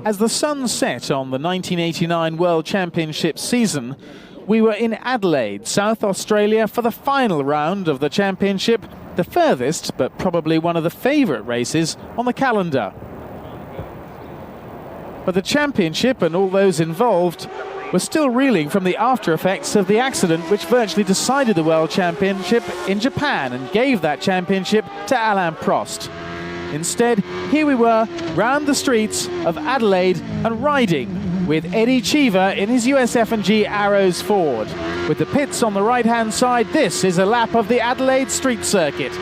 As the sun set on the 1989 World Championship season, we were in Adelaide, South Australia, for the final round of the championship, the furthest but probably one of the favourite races on the calendar. But the championship and all those involved were still reeling from the after effects of the accident which virtually decided the World Championship in Japan and gave that championship to Alain Prost. Instead, here we were, round the streets of Adelaide and riding with Eddie Cheever in his USF&G Arrows Ford. With the pits on the right-hand side, this is a lap of the Adelaide street circuit.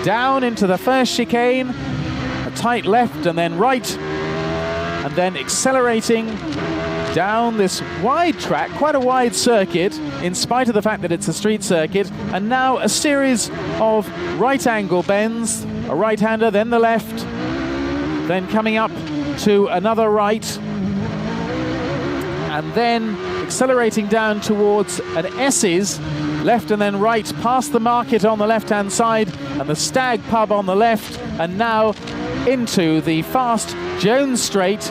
Down into the first chicane, a tight left and then right, and then accelerating down this wide track, quite a wide circuit, in spite of the fact that it's a street circuit, and now a series of right-angle bends, a right-hander, then the left, then coming up to another right, and then accelerating down towards an S's, left and then right, past the market on the left-hand side, and the Stag pub on the left, and now into the fast Jones Straight,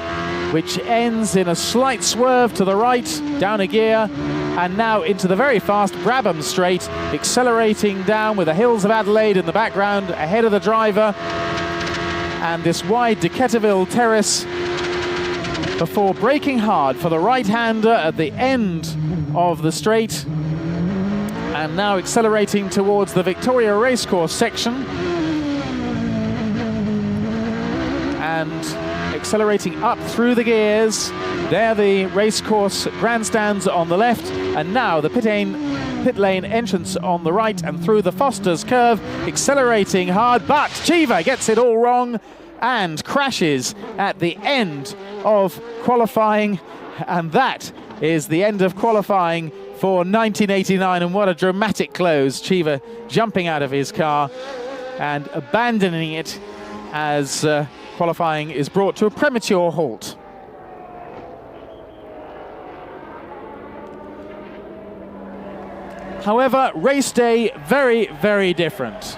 which ends in a slight swerve to the right, down a gear, and now into the very fast Brabham Straight, accelerating down with the hills of Adelaide in the background, ahead of the driver, and this wide Decaturville terrace, before braking hard for the right-hander at the end of the straight, and now accelerating towards the Victoria Racecourse section, and accelerating up through the gears. There the racecourse grandstands on the left, and now the pit lane entrance on the right and through the Foster's curve, accelerating hard, but Cheever gets it all wrong and crashes at the end of qualifying, and that is the end of qualifying for 1989, and what a dramatic close. Cheever jumping out of his car and abandoning it as qualifying is brought to a premature halt. However, race day very, very different.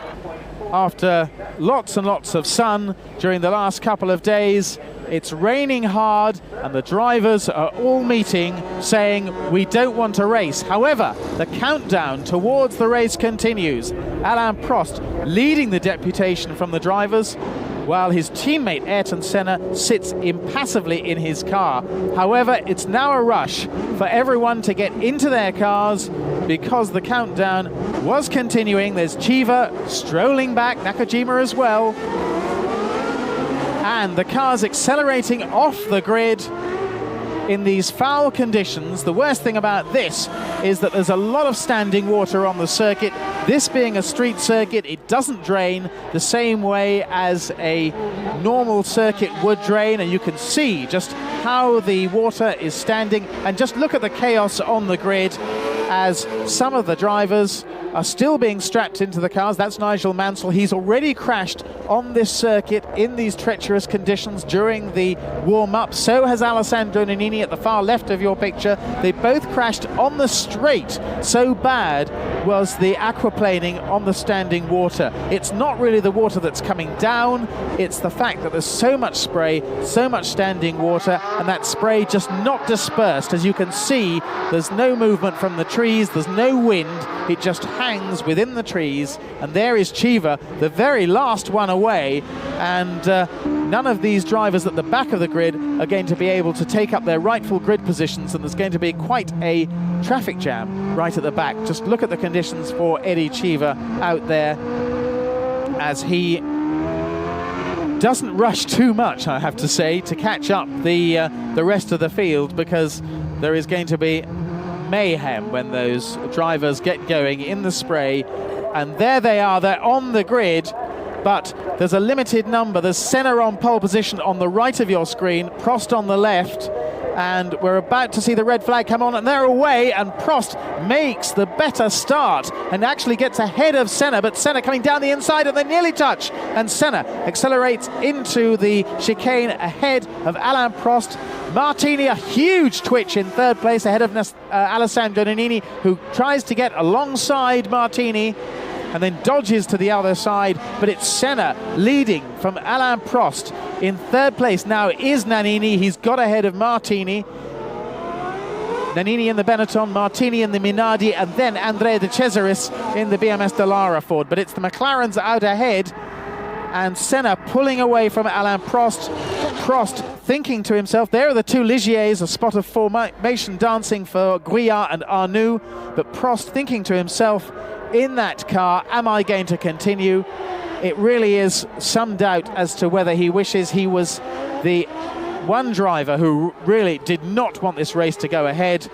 After lots and lots of sun during the last couple of days, it's raining hard and the drivers are all meeting saying we don't want to race. However, the countdown towards the race continues. Alain Prost leading the deputation from the drivers, while his teammate Ayrton Senna sits impassively in his car. However, it's now a rush for everyone to get into their cars because the countdown was continuing. There's Cheever strolling back, Nakajima as well. And the car's accelerating off the grid in these foul conditions. The worst thing about this is that there's a lot of standing water on the circuit. This being a street circuit, it doesn't drain the same way as a normal circuit would drain, and you can see just how the water is standing. And just look at the chaos on the grid as some of the drivers are still being strapped into the cars. That's Nigel Mansell. He's already crashed on this circuit in these treacherous conditions during the warm-up. So has Alessandro Nannini at the far left of your picture. They both crashed on the straight. So bad was the aquaplaning on the standing water. It's not really the water that's coming down, it's the fact that there's so much spray, so much standing water, and that spray just not dispersed. As you can see, there's no movement from the trees, there's no wind, it just hangs within the trees. And there is Cheever, the very last one away, and none of these drivers at the back of the grid are going to be able to take up their rightful grid positions, and there's going to be quite a traffic jam right at the back. Just look at the conditions for Eddie Cheever out there as he doesn't rush too much, I have to say, to catch up the rest of the field, because there is going to be mayhem when those drivers get going in the spray. And there they are, they're on the grid, but there's a limited number. There's Senna on pole position on the right of your screen, Prost on the left, and we're about to see the red flag come on, and they're away, and Prost makes the better start and actually gets ahead of Senna, but Senna coming down the inside and they nearly touch, and Senna accelerates into the chicane ahead of Alain Prost. Martini, a huge twitch in third place ahead of Alessandro Nannini, who tries to get alongside Martini, and then dodges to the other side, but it's Senna leading from Alain Prost. In third place now is Nannini. He's got ahead of Martini. Nannini in the Benetton, Martini in the Minardi, and then Andrea De Cesaris in the BMS Dallara Ford. But it's the McLarens out ahead, and Senna pulling away from Alain Prost. Prost thinking to himself, there are the two Ligiers, a spot of formation dancing for Guyart and Arnoux. But Prost thinking to himself, in that car, am I going to continue? It really is some doubt as to whether he wishes he was the one driver who really did not want this race to go ahead.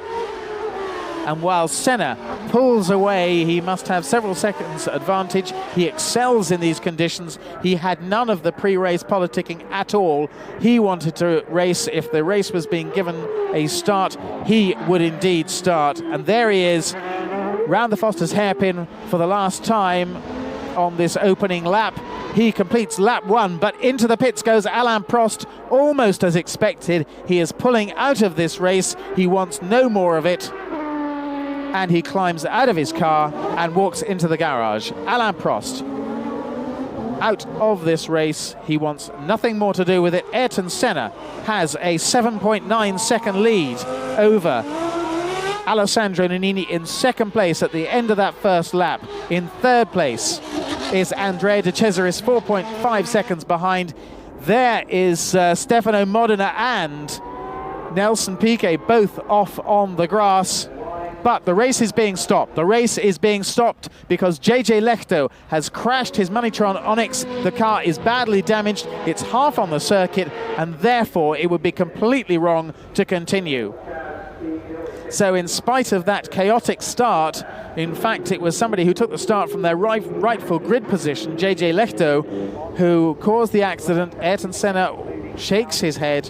And while Senna pulls away, he must have several seconds advantage. He excels in these conditions. He had none of the pre-race politicking at all. He wanted to race. If the race was being given a start, he would indeed start. And there he is, round the Foster's hairpin for the last time on this opening lap. He completes lap 1, but into the pits goes Alain Prost, almost as expected. He is pulling out of this race. He wants no more of it. And he climbs out of his car and walks into the garage. Alain Prost out of this race. He wants nothing more to do with it. Ayrton Senna has a 7.9 second lead over Alessandro Nannini in second place at the end of that first lap. In third place is Andrea De Cesaris, 4.5 seconds behind. There is Stefano Modena and Nelson Piquet, both off on the grass. But the race is being stopped. The race is being stopped because JJ Lehto has crashed his Moneytron Onyx. The car is badly damaged. It's half on the circuit, and therefore it would be completely wrong to continue. So in spite of that chaotic start, in fact, it was somebody who took the start from their rightful grid position, JJ Lehto, who caused the accident. Ayrton Senna shakes his head,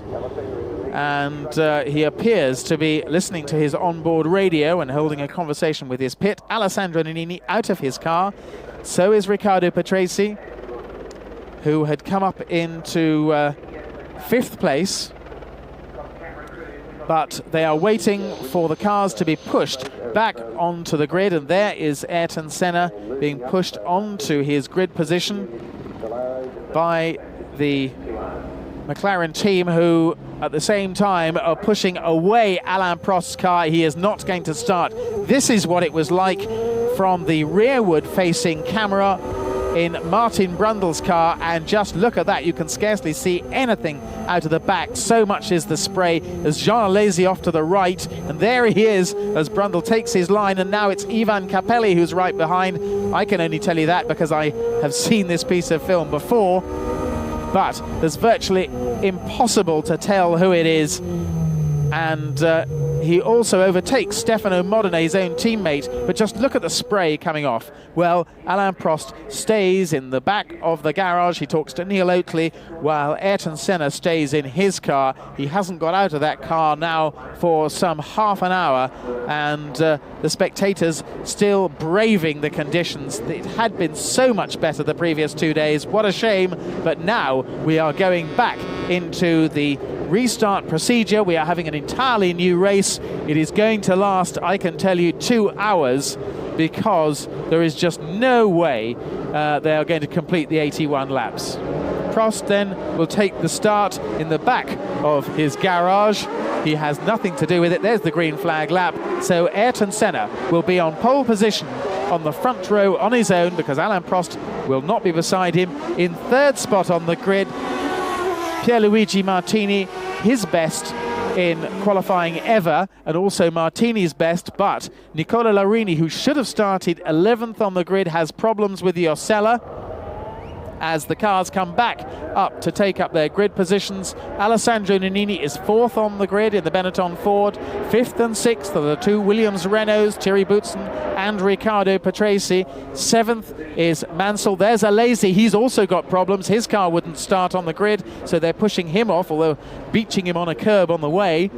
and he appears to be listening to his onboard radio and holding a conversation with his pit. Alessandro Nannini out of his car. So is Riccardo Patrese, who had come up into 5th place. But they are waiting for the cars to be pushed back onto the grid, and there is Ayrton Senna being pushed onto his grid position by the McLaren team, who at the same time are pushing away Alain Prost's car. He is not going to start. This is what it was like from the rearward facing camera in Martin Brundle's car, and just look at that. You can scarcely see anything out of the back. So much is the spray. There's Jean Alesi off to the right, and there he is as Brundle takes his line, and now it's Ivan Capelli who's right behind. I can only tell you that because I have seen this piece of film before, but it's virtually impossible to tell who it is. And he also overtakes Stefano Modena, his own teammate, but just look at the spray coming off. Well, Alain Prost stays in the back of the garage. He talks to Neil Oatley, while Ayrton Senna stays in his car. He hasn't got out of that car now for some half an hour, and the spectators still braving the conditions. It had been so much better the previous 2 days. What a shame, but now we are going back into the restart procedure. We are having an entirely new race. It is going to last, I can tell you, 2 hours, because there is just no way they are going to complete the 81 laps. Prost then will take the start in the back of his garage. He has nothing to do with it. There's the green flag lap. So Ayrton Senna will be on pole position on the front row on his own, because Alain Prost will not be beside him. In third spot on the grid, Pierluigi Martini, his best in qualifying ever, and also Martini's best, but Nicola Larini, who should have started 11th on the grid, has problems with the Osella as the cars come back up to take up their grid positions. Alessandro Nannini is 4th on the grid in the Benetton Ford. 5th and 6th are the two Williams Renaults, Thierry Boutsen and Riccardo Patrese. 7th is Mansell. There's Alesi. He's also got problems. His car wouldn't start on the grid, so they're pushing him off, although beaching him on a curb on the way.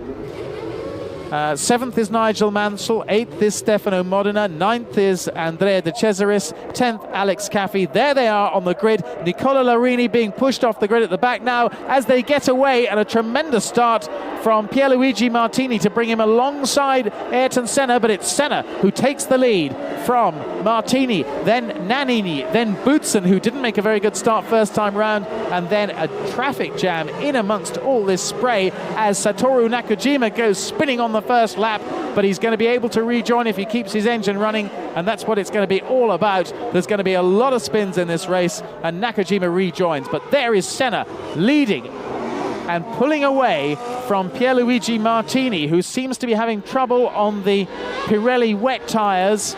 7th is Nigel Mansell, 8th is Stefano Modena, 9th is Andrea De Cesaris, 10th Alex Caffey. There they are on the grid. Nicola Larini being pushed off the grid at the back now as they get away, and a tremendous start from Pierluigi Martini to bring him alongside Ayrton Senna, but it's Senna who takes the lead from Martini, then Nannini, then Boutsen, who didn't make a very good start first time round, and then a traffic jam in amongst all this spray as Satoru Nakajima goes spinning on the first lap, but he's going to be able to rejoin if he keeps his engine running, and that's what it's going to be all about. There's going to be a lot of spins in this race, and Nakajima rejoins, but there is Senna leading and pulling away from Pierluigi Martini, who seems to be having trouble on the Pirelli wet tyres,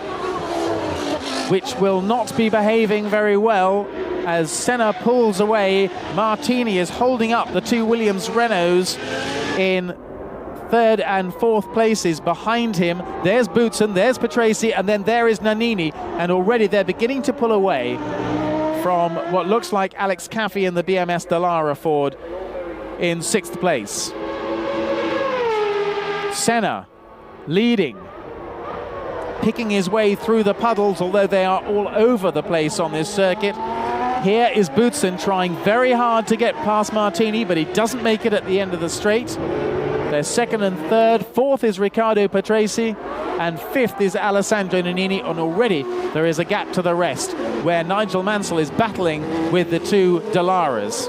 which will not be behaving very well as Senna pulls away. Martini is holding up the two Williams Renaults in 3rd and 4th places behind him. There's Boutsen, there's Patrese, and then there is Nannini, and already they're beginning to pull away from what looks like Alex Caffey in the BMS Dallara Ford in 6th place. Senna leading, picking his way through the puddles, although they are all over the place on this circuit. Here is Boutsen trying very hard to get past Martini, but he doesn't make it at the end of the straight. They're 2nd and 3rd. 4th is Riccardo Patrese, and 5th is Alessandro Nannini, and already there is a gap to the rest, where Nigel Mansell is battling with the two Dallaras.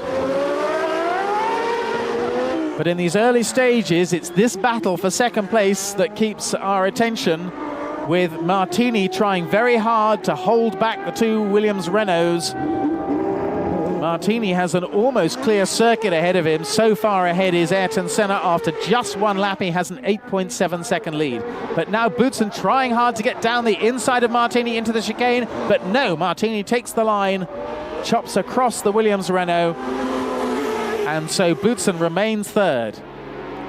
But in these early stages, it's this battle for 2nd place that keeps our attention, with Martini trying very hard to hold back the two Williams Renaults. Martini has an almost clear circuit ahead of him. So far ahead is Ayrton Senna. After just one lap, he has an 8.7 second lead. But now Boutsen trying hard to get down the inside of Martini into the chicane, but no, Martini takes the line, chops across the Williams Renault, and so Boutsen remains 3rd.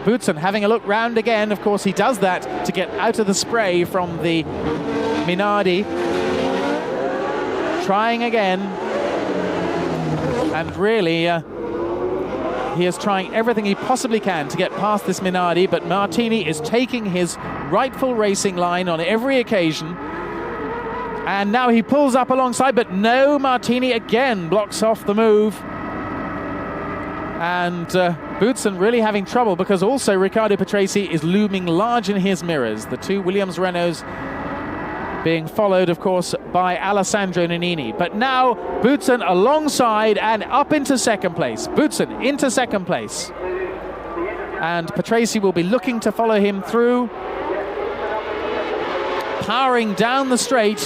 Boutsen having a look round again. Of course, he does that to get out of the spray from the Minardi. Trying again. And really, he is trying everything he possibly can to get past this Minardi, but Martini is taking his rightful racing line on every occasion. And now he pulls up alongside, but no, Martini again blocks off the move. And Boutsen really having trouble, because also Riccardo Patrese is looming large in his mirrors. The two Williams Renaults being followed, of course, by Alessandro Nannini. But now Boutsen alongside and up into 2nd place. Boutsen into 2nd place. And Patrese will be looking to follow him through. Powering down the straight.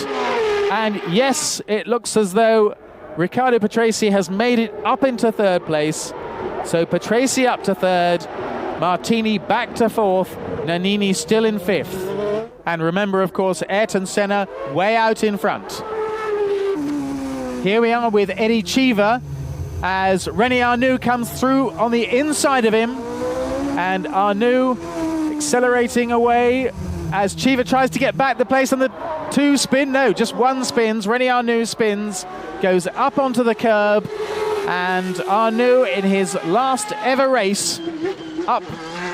And yes, it looks as though Riccardo Patrese has made it up into 3rd place. So Patrese up to 3rd, Martini back to 4th, Nannini still in 5th. And remember, of course, Ayrton Senna way out in front. Here we are with Eddie Cheever as René Arnoux comes through on the inside of him. And Arnoux accelerating away as Cheever tries to get back the place on the 2 spin. No, just 1 spins. René Arnoux spins, goes up onto the curb. And Arnoux, in his last ever race, up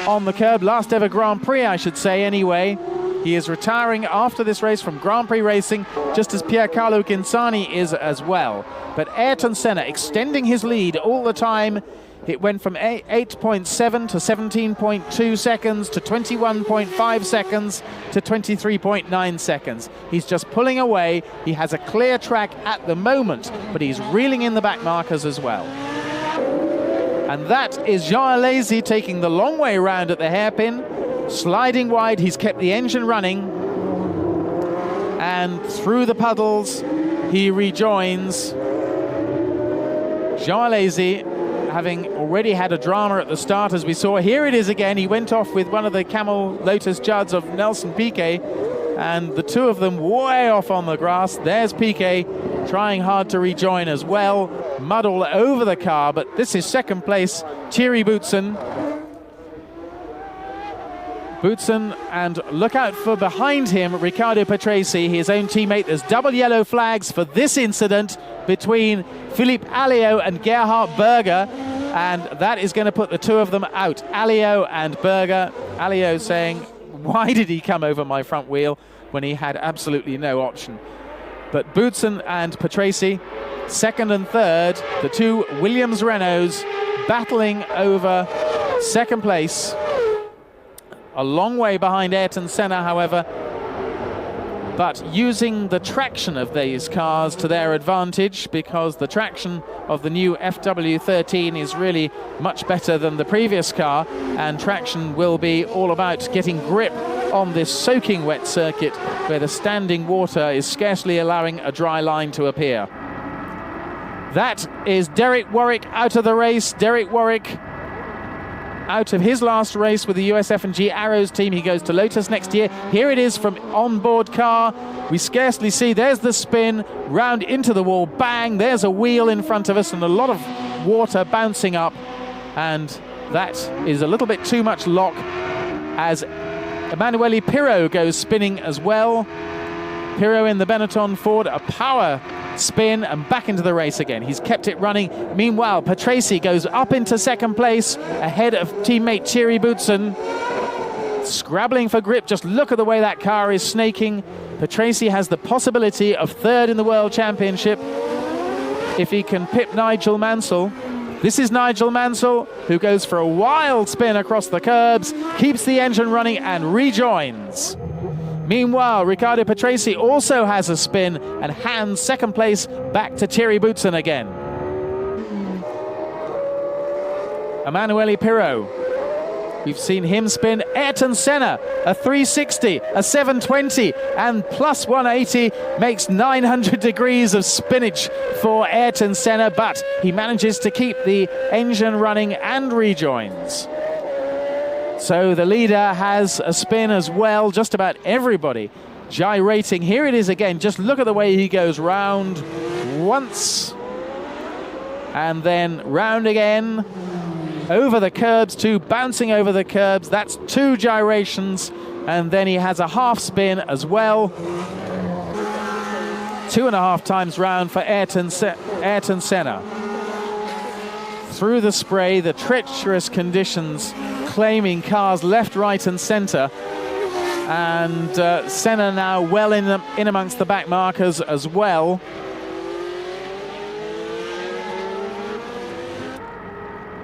on the curb, last ever Grand Prix, I should say, anyway. He is retiring after this race from Grand Prix racing, just as Piercarlo Ghinzani is as well. But Ayrton Senna extending his lead all the time. It went from 8.7 to 17.2 seconds to 21.5 seconds to 23.9 seconds. He's just pulling away. He has a clear track at the moment, but he's reeling in the back markers as well. And that is Jean Alesi taking the long way round at the hairpin. Sliding wide, he's kept the engine running. And through the puddles, he rejoins. Jean Alesi, having already had a drama at the start, as we saw. Here it is again. He went off with one of the Camel Lotus Judds of Nelson Piquet, and the two of them way off on the grass. There's Piquet trying hard to rejoin as well. Mud all over the car, but this is 2nd place, Thierry Boutsen. Boutsen, and look out for behind him, Riccardo Patrese, his own teammate. There's double yellow flags for this incident between Philippe Alliot and Gerhard Berger, and that is going to put the two of them out. Alliot and Berger. Alliot saying, why did he come over my front wheel when he had absolutely no option? But Boutsen and Patrese, second and third, the two Williams Renaults battling over second place. A long way behind Ayrton Senna, however, but using the traction of these cars to their advantage, because the traction of the new FW13 is really much better than the previous car, and traction will be all about getting grip on this soaking wet circuit where the standing water is scarcely allowing a dry line to appear. That is Derek Warwick out of the race. Derek Warwick out of his last race with the USF&G Arrows team. He goes to Lotus next year. Here it is from onboard car. We scarcely see. There's the spin, round into the wall, bang. There's a wheel in front of us and a lot of water bouncing up. And that is a little bit too much lock as Emanuele Pirro goes spinning as well. Pirro in the Benetton Ford, a power spin and back into the race again. He's kept it running. Meanwhile, Patrese goes up into second place ahead of teammate Thierry Boutsen. Scrabbling for grip. Just look at the way that car is snaking. Patrese has the possibility of third in the World Championship if he can pip Nigel Mansell. This is Nigel Mansell, who goes for a wild spin across the curbs, keeps the engine running and rejoins. Meanwhile, Riccardo Patrese also has a spin and hands second place back to Thierry Boutsen again. Emanuele Pirro, we've seen him spin. Ayrton Senna, a 360, a 720, and plus 180 makes 900 degrees of spinach for Ayrton Senna, but he manages to keep the engine running and rejoins. So the leader has a spin as well. Just about everybody gyrating. Here it is again. Just look at the way he goes round once and then round again. Over the curbs too, bouncing over the curbs. That's two gyrations. And then he has a half spin as well. 2.5 times round for Ayrton Senna. Through the spray, the treacherous conditions claiming cars left, right and centre, and Senna now well in amongst the back markers as well.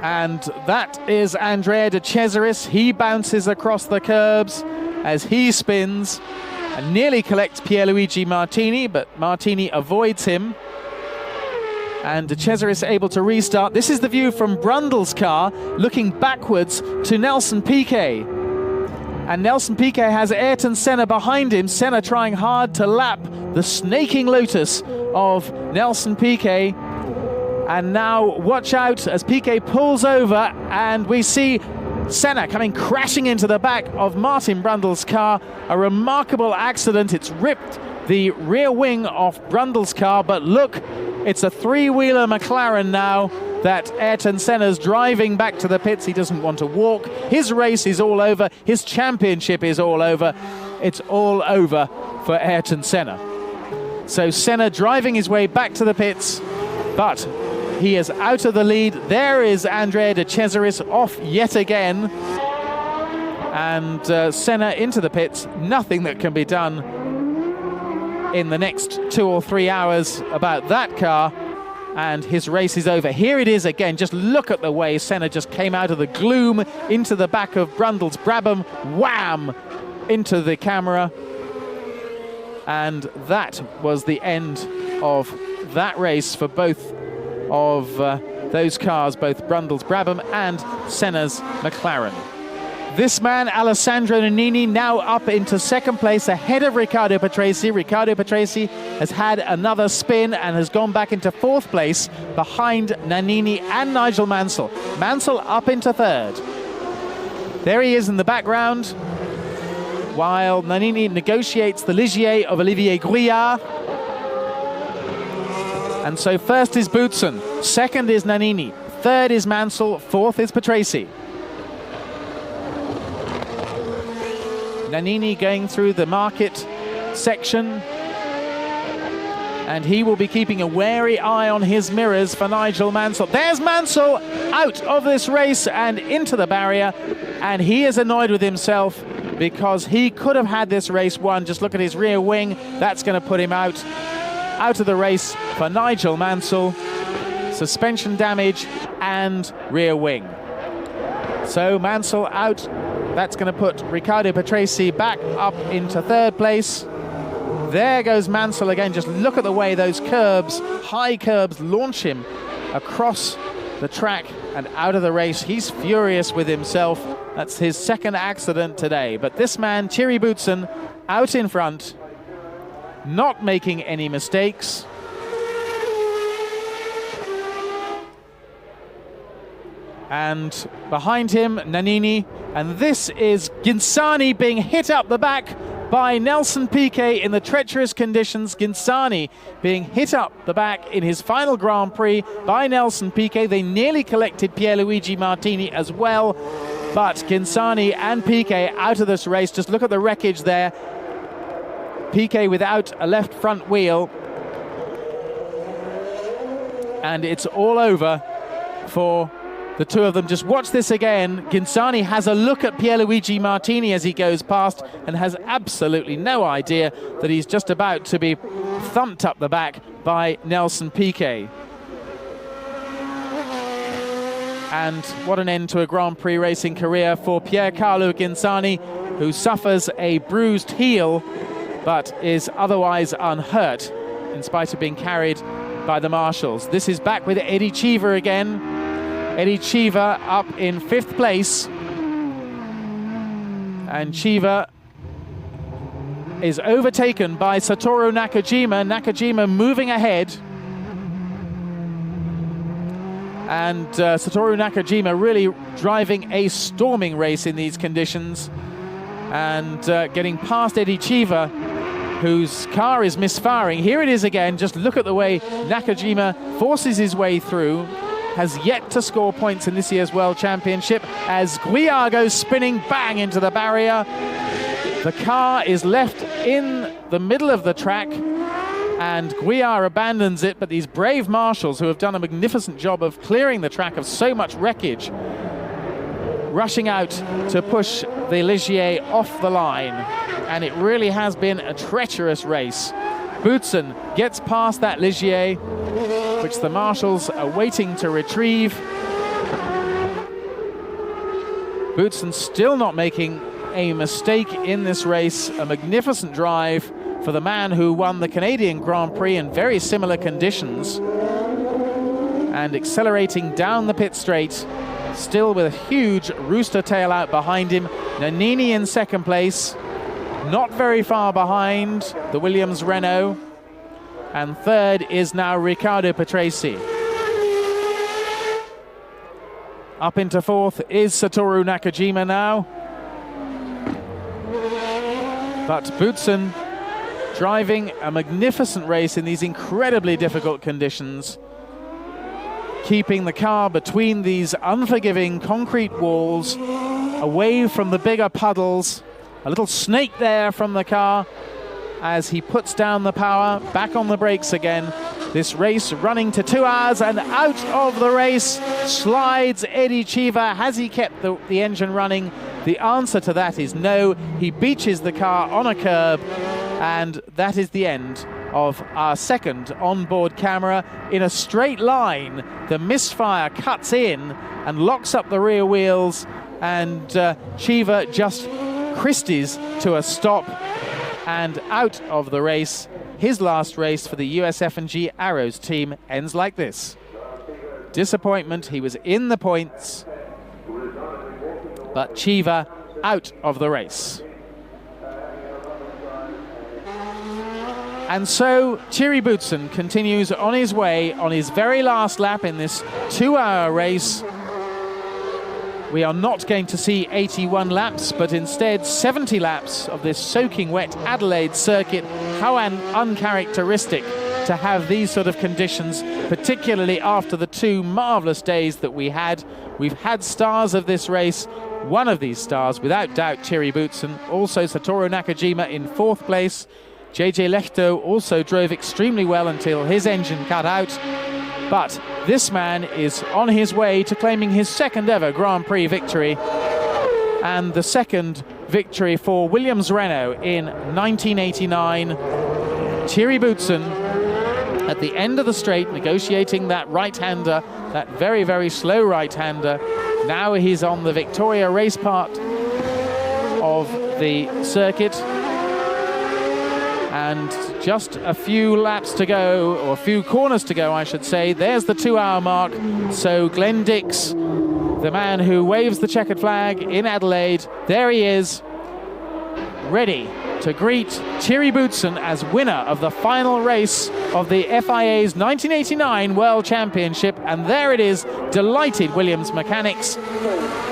And that is Andrea De Cesaris. He bounces across the curbs as he spins and nearly collects Pierluigi Martini, but Martini avoids him. And De Cesaris able to restart. This is the view from Brundle's car, looking backwards to Nelson Piquet. And Nelson Piquet has Ayrton Senna behind him. Senna trying hard to lap the snaking Lotus of Nelson Piquet. And now watch out as Piquet pulls over and we see Senna coming crashing into the back of Martin Brundle's car. A remarkable accident. It's ripped the rear wing off Brundle's car, but look, it's a three-wheeler McLaren now that Ayrton Senna's driving back to the pits. He doesn't want to walk. His race is all over. His championship is all over. It's all over for Ayrton Senna. So Senna driving his way back to the pits, but he is out of the lead. There is Andrea De Cesaris off yet again. And Senna into the pits. Nothing that can be done in the next 2 or 3 hours about that car, and his race is over. Here it is again. Just look at the way Senna just came out of the gloom into the back of Brundle's Brabham, wham, into the camera. And that was the end of that race for both of those cars, both Brundle's Brabham and Senna's McLaren. This man, Alessandro Nannini, now up into second place ahead of Riccardo Patrese. Riccardo Patrese has had another spin and has gone back into fourth place behind Nannini and Nigel Mansell. Mansell up into third. There he is in the background, while Nannini negotiates the Ligier of Olivier Grouillard. And so first is Boutsen, second is Nannini, third is Mansell, fourth is Patrese. Nannini going through the market section, and he will be keeping a wary eye on his mirrors for Nigel Mansell. There's Mansell out of this race and into the barrier, and he is annoyed with himself because he could have had this race won. Just look at his rear wing. That's going to put him out of the race for Nigel Mansell. Suspension damage and rear wing. So Mansell out. That's going to put Riccardo Patrese back up into third place. There goes Mansell again. Just look at the way those curbs, high curbs, launch him across the track and out of the race. He's furious with himself. That's his second accident today. But this man, Thierry Boutsen, out in front, not making any mistakes. And behind him, Nannini. And this is Ghinsani being hit up the back by Nelson Piquet in the treacherous conditions. Ghinsani being hit up the back in his final Grand Prix by Nelson Piquet. They nearly collected Pierluigi Martini as well, but Ghinsani and Piquet out of this race. Just look at the wreckage there. Piquet without a left front wheel. And it's all over for the two of them. Just watch this again. Ghinsani has a look at Pierluigi Martini as he goes past and has absolutely no idea that he's just about to be thumped up the back by Nelson Piquet. And what an end to a Grand Prix racing career for Piercarlo Ghinsani, who suffers a bruised heel but is otherwise unhurt in spite of being carried by the marshals. This is back with Eddie Cheever again. Eddie Cheever up in 5th place. And Cheever is overtaken by Satoru Nakajima. Nakajima moving ahead. And Satoru Nakajima really driving a storming race in these conditions. And getting past Eddie Cheever, whose car is misfiring. Here it is again. Just look at the way Nakajima forces his way through. Has yet to score points in this year's World Championship as Guiar goes spinning bang into the barrier. The car is left in the middle of the track and Guiar abandons it, but these brave marshals who have done a magnificent job of clearing the track of so much wreckage, rushing out to push the Ligier off the line. And it really has been a treacherous race. Boutsen gets past that Ligier, which the marshals are waiting to retrieve. Boutsen still not making a mistake in this race. A magnificent drive for the man who won the Canadian Grand Prix in very similar conditions. And accelerating down the pit straight, still with a huge rooster tail out behind him. Nannini in 2nd place, not very far behind the Williams Renault. And 3rd is now Riccardo Patrese. Up into 4th is Satoru Nakajima now. But Boutsen driving a magnificent race in these incredibly difficult conditions, keeping the car between these unforgiving concrete walls, away from the bigger puddles. A little snake there from the car as he puts down the power, back on the brakes again. This race running to 2 hours, and out of the race slides Eddie Cheever. Has he kept the engine running? The answer to that is no. He beaches the car on a curb, and that is the end of our second onboard camera. In a straight line, the misfire cuts in and locks up the rear wheels, and Cheever just Christie's to a stop and out of the race. His last race for the USF&G Arrows team ends like this. Disappointment. He was in the points, but Cheever out of the race. And so Thierry Boutsen continues on his way on his very last lap in this 2-hour race. We are not going to see 81 laps, but instead 70 laps of this soaking wet Adelaide circuit. How uncharacteristic to have these sort of conditions, particularly after the 2 marvellous days that we had. We've had stars of this race. One of these stars, without doubt, Thierry Boutsen. Also Satoru Nakajima in 4th place. JJ Lehto also drove extremely well until his engine cut out. But this man is on his way to claiming his 2nd ever Grand Prix victory and the 2nd victory for Williams-Renault in 1989. Thierry Boutsen at the end of the straight, negotiating that right-hander, that very, very slow right-hander. Now he's on the Victoria race part of the circuit. And just a few laps to go, or a few corners to go, I should say. There's the 2-hour mark. So Glenn Dix, the man who waves the checkered flag in Adelaide, there he is, ready to greet Thierry Boutsen as winner of the final race of the FIA's 1989 World Championship. And there it is, delighted Williams mechanics.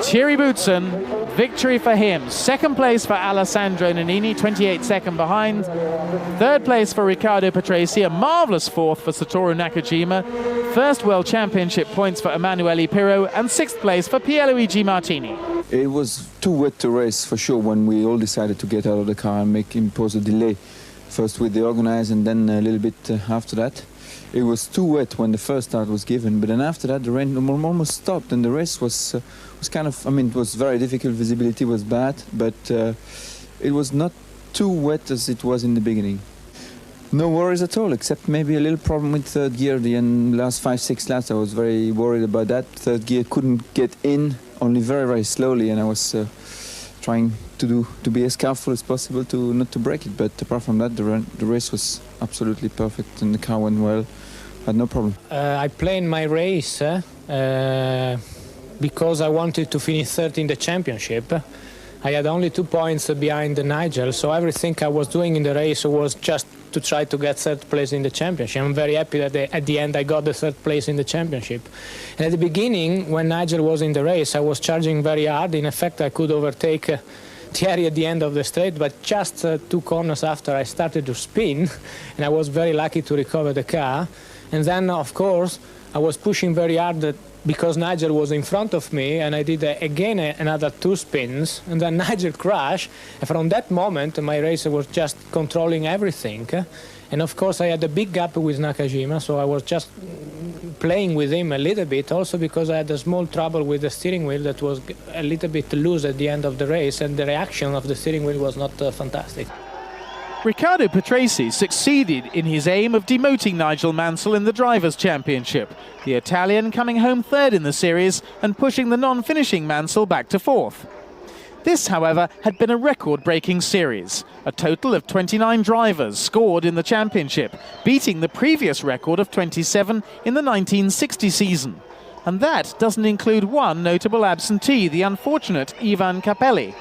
Thierry Boutsen, victory for him. Second place for Alessandro Nannini, 28-second behind. Third place for Riccardo Patrese, a marvellous fourth for Satoru Nakajima. First World Championship points for Emanuele Pirro, and sixth place for Pierluigi Martini. It was too wet to race for sure when we all decided to get out of the car and impose a delay. First with the organizer and then a little bit after that. It was too wet when the first start was given, but then after that the rain almost stopped and the race was kind of, I mean, it was very difficult, visibility was bad, but it was not too wet as it was in the beginning. No worries at all, except maybe a little problem with third gear. The last 5-6 laps I was very worried about that. Third gear couldn't get in, only very, very slowly, and I was trying to be as careful as possible to not to break it. But apart from that, the race was absolutely perfect and the car went well. I had no problem. I planned my race because I wanted to finish third in the championship. I had only 2 points behind Nigel, so everything I was doing in the race was just to try to get third place in the championship. I'm very happy that at the end I got the third place in the championship. And at the beginning, when Nigel was in the race, I was charging very hard. In effect, I could overtake Thierry at the end of the straight, but just 2 corners after I started to spin, and I was very lucky to recover the car. And then, of course, I was pushing very hard because Nigel was in front of me, and I did again another 2 spins, and then Nigel crashed. And from that moment, my racer was just controlling everything. And of course, I had a big gap with Nakajima, so I was just playing with him a little bit, also because I had a small trouble with the steering wheel that was a little bit loose at the end of the race, and the reaction of the steering wheel was not fantastic. Riccardo Patrese succeeded in his aim of demoting Nigel Mansell in the Drivers' Championship, the Italian coming home third in the series and pushing the non-finishing Mansell back to fourth. This, however, had been a record-breaking series. A total of 29 drivers scored in the championship, beating the previous record of 27 in the 1960 season. And that doesn't include one notable absentee, the unfortunate Ivan Capelli.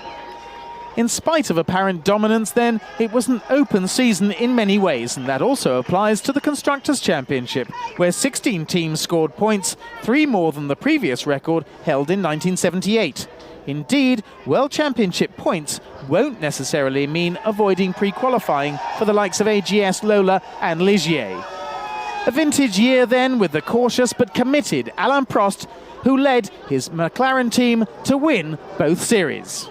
In spite of apparent dominance then, it was an open season in many ways, and that also applies to the Constructors' Championship, where 16 teams scored points, 3 more than the previous record held in 1978. Indeed, World Championship points won't necessarily mean avoiding pre-qualifying for the likes of AGS, Lola and Ligier. A vintage year then with the cautious but committed Alain Prost, who led his McLaren team to win both series.